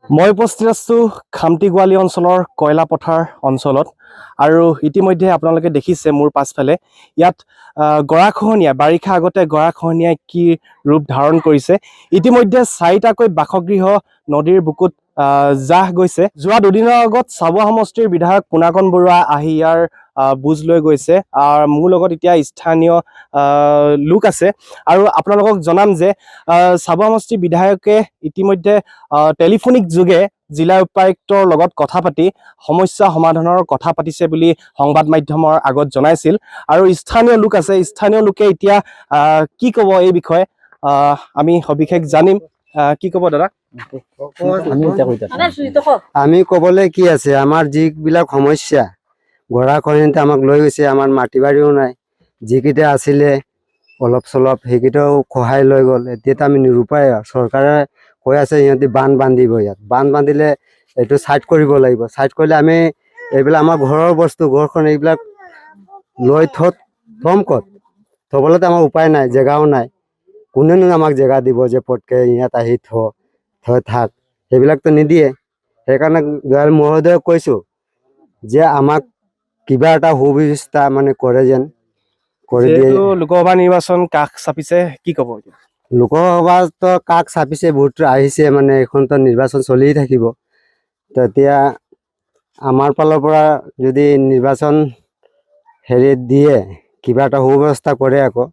মই উপস্থিত আছোঁ খামটিগুৱালী অঞ্চলৰ কয়লা পথাৰ অঞ্চলত আৰু ইতিমধ্যে আপোনালোকে দেখিছে মোৰ পাছফালে ইয়াত গৰাখহনীয়া বাৰিষা আগতে গৰাখহনীয়াই কি ৰূপ ধাৰণ কৰিছে। ইতিমধ্যে 4টাকৈ বাসগৃহ নদীৰ বুকুত জাহ গৈছে। যোৱা দুদিনৰ আগত চাবুৱা সমষ্টিৰ বিধায়ক পুনাকণ বৰুৱা আহি ইয়াৰ বুজ লৈ গৈছে। মোৰ লগত এতিয়া স্থানীয় লোক আছে আৰু আপোনালোকক জনাম যে চাবুৱা সমষ্টিৰ বিধায়কে ইতিমধ্যে টেলিফোনিক যোগে জিলা উপায়ুক্তৰ লগত কথা পাতি সমস্যা সমাধানৰ কথা পাতিছে বুলি সংবাদ মাধ্যমৰ আগত জনাইছিল। আৰু স্থানীয় লোক আছে, স্থানীয় লোকে এতিয়া কি ক'ব এই বিষয়ে আমি সবিশেষ জানিম। কি ক'ব দাদা? আমি ক'বলৈ কি আছে, আমাৰ যিবিলাক সমস্যা গৰাখহনীয়াতে আমাক লৈ গৈছে। আমাৰ মাটি বাৰীও নাই, যিকেইটা আছিলে অলপ চলপ সেইকেইটাও খহাই লৈ গ'ল। এতিয়াতো আমি নিৰুপায়। চৰকাৰে কৈ আছে সিহঁতি বান্ধ বান্ধিব, ইয়াত বান্ধ বান্ধিলে এইটো চাইড কৰিব লাগিব। চাইড কৰিলে আমি এইবিলাক আমাৰ ঘৰৰ বস্তু, ঘৰখন এইবিলাক লৈ থ'ম ক'ত? থ'বলৈতো আমাৰ উপায় নাই, জেগাও নাই। কোনেনো আমাক জেগা দিব যে পটকে ইয়াত আহি থৈ থাক? সেইবিলাকতো নিদিয়ে। সেইকাৰণে দয়াল মহোদয়ক কৈছোঁ যে আমাক কিবা এটা সুব্যৱস্থা মানে কৰে যেন কৰি দিয়ে। লোকসভা নিৰ্বাচন কাষ চাপিছে, কি ক'ব? লোকসভাতো কাষ চাপিছে, ভোট আহিছে, মানে এইখনতো নিৰ্বাচন চলিয়ে থাকিব। তেতিয়া আমাৰ ফালৰ পৰা যদি নিৰ্বাচন দিয়ে, কিবা এটা সুব্যৱস্থা কৰে আকৌ,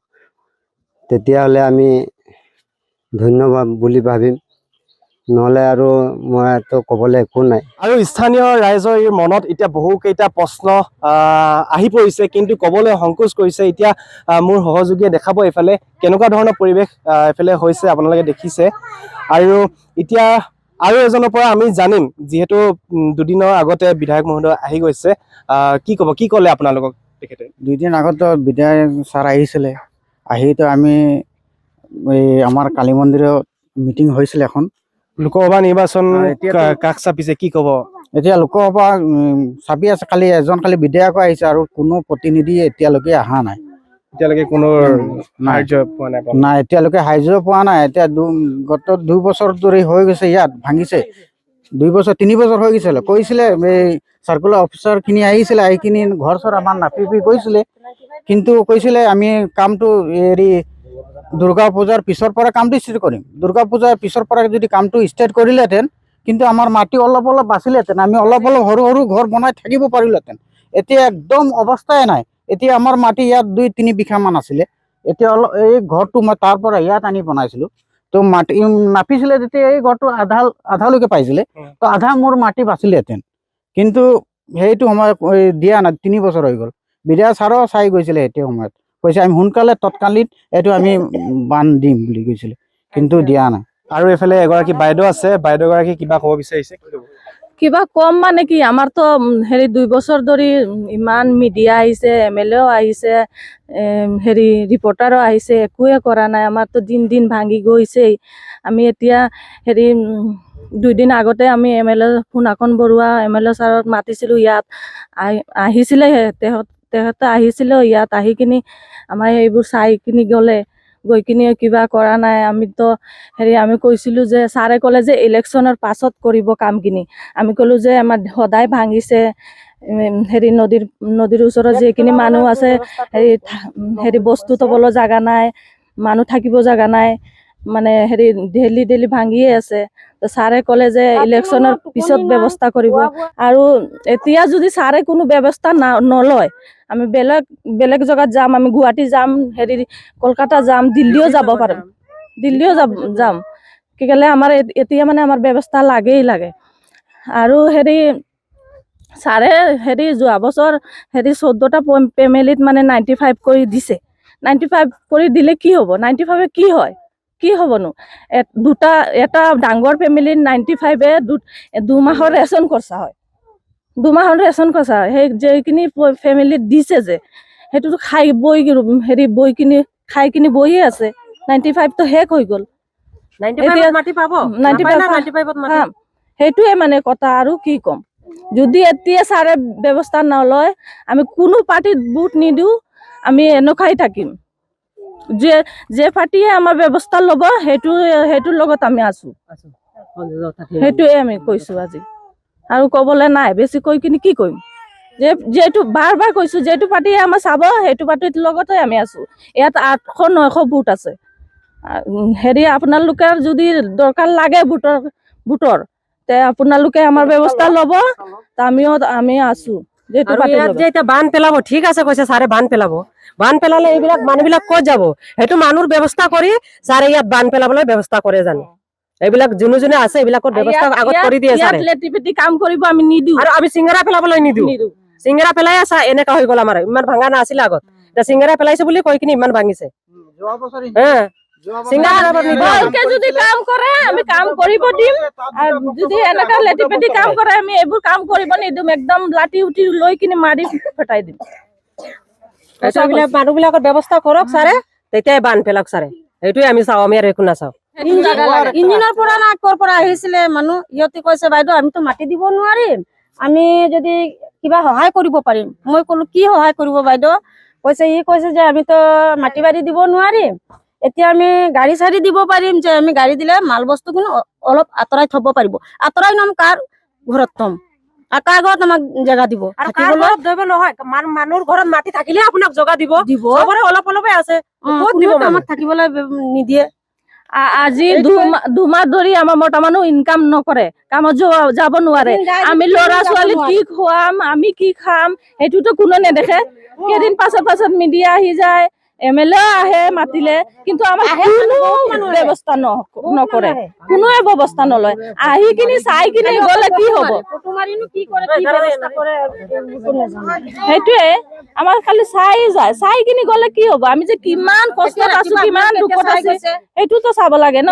তেতিয়াহ'লে আমি ধন্যবাদ বুলি ভাবিম। নহ'লে আৰু মইতো ক'বলৈ একো নাই। আৰু স্থানীয় ৰাইজৰ মনত এতিয়া বহুকেইটা প্ৰশ্ন আহি পৰিছে, কিন্তু ক'বলৈ সংকোচ কৰিছে। এতিয়া মোৰ সহযোগীয়ে দেখাব এইফালে কেনেকুৱা ধৰণৰ পৰিৱেশ এইফালে হৈছে, আপোনালোকে দেখিছে। আৰু এতিয়া আৰু এজনৰ পৰা আমি জানিম, যিহেতু দুদিনৰ আগতে বিধায়ক মহোদয় আহি গৈছে। কি ক'ব, কি ক'লে আপোনালোকক তেখেতে? 2 দিন আগতো বিধায়ক ছাৰ আহিছিলে। আহিতো আমি এই আমাৰ কালী মন্দিৰত মিটিং হৈছিলে এখন। লোকসভা নিৰ্বাচন কাষ চাপিছে, কি ক'ব? এতিয়া লোকসভা চাপি আছে। খালি বিধায়ক আহিছে আৰু কোনো প্ৰতিনিধি এতিয়ালৈকে অহা নাই। এতিয়ালৈকে কোনো সাহাৰ্য পোৱা নাই? নাই, এতিয়ালৈকে সাহাৰ্য পোৱা নাই। এতিয়া গত 2 বছৰ ধৰি হৈ গৈছে, ইয়াত ভাঙিছে। 2 বছৰ 3 বছৰ হৈ গৈছিলে। কৈছিলে এই চাৰ্কুলাৰ অফিচাৰখিনি আহিছিলে, আহি কিনি ঘৰ চৰ আমাৰ নাপি কৈছিলে, কিন্তু কৈছিলে আমি কামটো দুৰ্গা পূজাৰ পিছৰ পৰা কামটো ষ্টাৰ্ট কৰিম। দুৰ্গা পূজাৰ পিছৰ পৰা যদি কামটো ষ্টাৰ্ট কৰিলেহেঁতেন, কিন্তু আমাৰ মাটি অলপ অলপ বাচিলেহেঁতেন, আমি অলপ অলপ সৰু সৰু ঘৰ বনাই থাকিব পাৰিলোহেঁতেন। এতিয়া একদম অৱস্থাই নাই। এতিয়া আমাৰ মাটি ইয়াত 2-3 বিঘামান আছিলে। এতিয়া এই ঘৰটো মই তাৰ পৰা ইয়াত আনি বনাইছিলোঁ। তো মাটি নাপিছিলে, তেতিয়া এই ঘৰটো আধালৈকে পাইছিলে। তো আধা মোৰ মাটি বাচিলেহেঁতেন, কিন্তু সেইটো সময় দিয়া নাই। 3 বছৰ হৈ গ'ল। বিধায়ক ছাৰো চাই গৈছিলে সেইটো সময়ত, কৈছে আমি সোনকালে তৎকালীন এইটো আমি বান্ধ দিম বুলি কৈছিলে, কিন্তু দিয়া নাই। আৰু এইফালে এগৰাকী বাইদেউ আছে, বাইদেউগৰাকী কিবা ক'ব বিচাৰিছে? কিবা কম মানে কি, আমাৰতো 2 বছৰ ধৰি ইমান মিডিয়া আহিছে, MLA আহিছে, ৰিপৰ্টাৰো আহিছে, একোৱে কৰা নাই। আমাৰতো দিন ভাঙি গৈছেই। আমি এতিয়া 2 দিন আগতে আমি MLA পুনাকণ বৰুৱা MLA ছাৰক মাতিছিলোঁ। ইয়াত আহিছিলে, তেখেতে আহিছিলে। ইয়াত আহি কিনি আমাৰ এইবোৰ চাই কিনি গৈ কিনি কিবা কৰা নাই। আমিতো আমি কৈছিলোঁ যে, ছাৰে ক'লে যে ইলেকশ্যনৰ পাছত কৰিব কামখিনি। আমি ক'লোঁ যে আমাৰ সদায় ভাঙিছে, নদীৰ ওচৰত যিখিনি মানুহ আছে, বস্তু থ'বলৈ জেগা নাই, মানুহ থাকিব জেগা নাই, মানে ডেইলি ভাঙিয়ে আছে। তো ছাৰে ক'লে যে ইলেকশ্যনৰ পিছত ব্যৱস্থা কৰিব। আৰু এতিয়া যদি ছাৰে কোনো ব্যৱস্থা নলয়, আমি বেলেগ জেগাত যাম। আমি গুৱাহাটী যাম, কলকাতা যাম, দিল্লীও যাব পাৰিম, যাম। কি ক'লে আমাৰ এতিয়া মানে আমাৰ ব্যৱস্থা লাগে। আৰু ছাৰে যোৱা বছৰ 14টা ফেমিলিত মানে 95 কৰি দিছে। 95 কৰি দিলে কি হ'ব? 95 কি হয়? কি হ'বনো? এটা ডাঙৰ ফেমিলিত 95 2 মাহৰ ৰেচন খৰচা হয়। 2 মাহৰ ৰেচন খৰচা হয়। সেই যিখিনি ফেমিলিত দিছে যে, সেইটোতো খাই কিনি বহিয়ে আছে। 95 তো শেষ হৈ গ'ল। সেইটোৱে মানে কথা। আৰু কি ক'ম? যদি এতিয়া ছাৰে ব্যৱস্থা নলয়, আমি কোনো পাৰ্টিত ভোট নিদিওঁ, আমি এনেকুৱাই থাকিম। যে পাৰ্টিয়ে আমাৰ ব্যৱস্থা ল'ব, সেইটোৰ লগত আমি আছোঁ। সেইটোৱে আমি কৈছো আজি আৰু ক'বলৈ নাই বেছি কৈ কিনি কি কৰিম যিহেতু বাৰ বাৰ কৈছো যিহেতু পাৰ্টি আমাৰ চাব সেইটো পাৰ্টিৰ লগতে আমি আছো ইয়াত 800-900 ভোট আছে আপোনালোকে যদি দৰকাৰ লাগে ভোটৰ তে আপোনালোকে আমাৰ ব্যৱস্থা ল'ব আমি আছো যেহেতু আৰু ইয়াত যে এতিয়া বান পেলাব ঠিক আছে কৈছে ছাৰে বান পেলালে এইবিলাক মানুহবিলাক ক'ত যাব সেইটো মানুহৰ ব্যৱস্থা কৰি ছাৰে ইয়াত বান পেলাবলৈ ব্যৱস্থা কৰে জানো এইবিলাক যোনে আছে এইবিলাকৰ ব্যৱস্থা আগত কৰি দিয়ে ছাৰে লেটিপেটি কাম কৰিব আমি নিদিওঁ আৰু আমি চিংৰা পেলাবলৈ নিদিওঁ চিংৰা পেলাই আছে এনেকা হৈ গ'ল আমাৰ ইমান ভাঙা নাছিলে আগত এতিয়া চিংৰা পেলাইছে বুলি কৈ কিনি ইমান ভাঙিছে যোৱা বছৰ চিংৰা ভালকে যদি কাম কৰে আমি কাম কৰিব দিম আৰু যদি এনেকা লেটিপেটি কাম কৰে আমি এইবোৰ কাম কৰিব নিদিম একদম লাঠি উঠি লৈ কিনি মাৰি ফেটাই দিম মানুহবিলাকৰ ব্যৱস্থা কৰক ছাৰে তেতিয়াই বান পেলাওক ছাৰে এইটোৱে আমি চাওঁ আমি আৰু একো নাচাওঁ ইঞ্জিনৰ পৰা না ক'ৰ পৰা আহিছিলে মানুহ ইহঁতে কৈছে বাইদেউ আমিতো মাটি দিব নোৱাৰিম আমি যদি কিবা সহায় কৰিব পাৰিম মই ক'লো কি সহায় কৰিব বাইদেউ কৈছে যে আমিতো মাটি বাৰী দিব নোৱাৰিম এতিয়া আমি গাড়ী চাড়ী দিব পাৰিম যে আমি গাড়ী দিলে মাল বস্তু কিন্তু অলপ আঁতৰাই থব পাৰিব আঁতৰাই নাম কাৰ ঘৰত থম আৰু কাৰ ঘৰত আমাক জেগা দিব নহয় মানুহৰ ঘৰত মাটি থাকিলে আপোনাক জগা দিব চবৰে অলপ অলপে আছে আমাক থাকিবলৈ নিদিয়ে আজি দুমাহ ধৰি আমাৰ মতা মানুহ ইনকাম নকৰে কামত যাব নোৱাৰে আমি ল'ৰা ছোৱালী কি খুৱাম আমি কি খাম সেইটোতো কোনো নেদেখে কেইদিন পাছত মিডিয়া আহি যায় MLA আহে মাতিলে কিন্তু আমাৰ কোনো ব্যৱস্থা নকৰে কোনোৱে ব্যৱস্থা নলয় আহি কিনি চাই কিনি গ'লে কি হ'ব সেইটোৱে আমাৰ খালি চাই কিনি গ'লে কি হ'ব আমি যে কিমান কষ্টত আছো কিমান দুখত আছো সেইটোতো চাব লাগে ন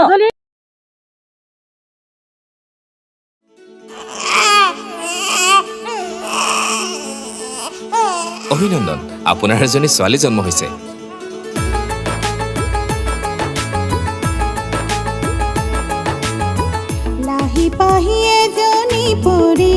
অভিনন্দন আপোনাৰ এজনী ছোৱালী জন্ম হৈছে লাহি পাহি এজনী পৰি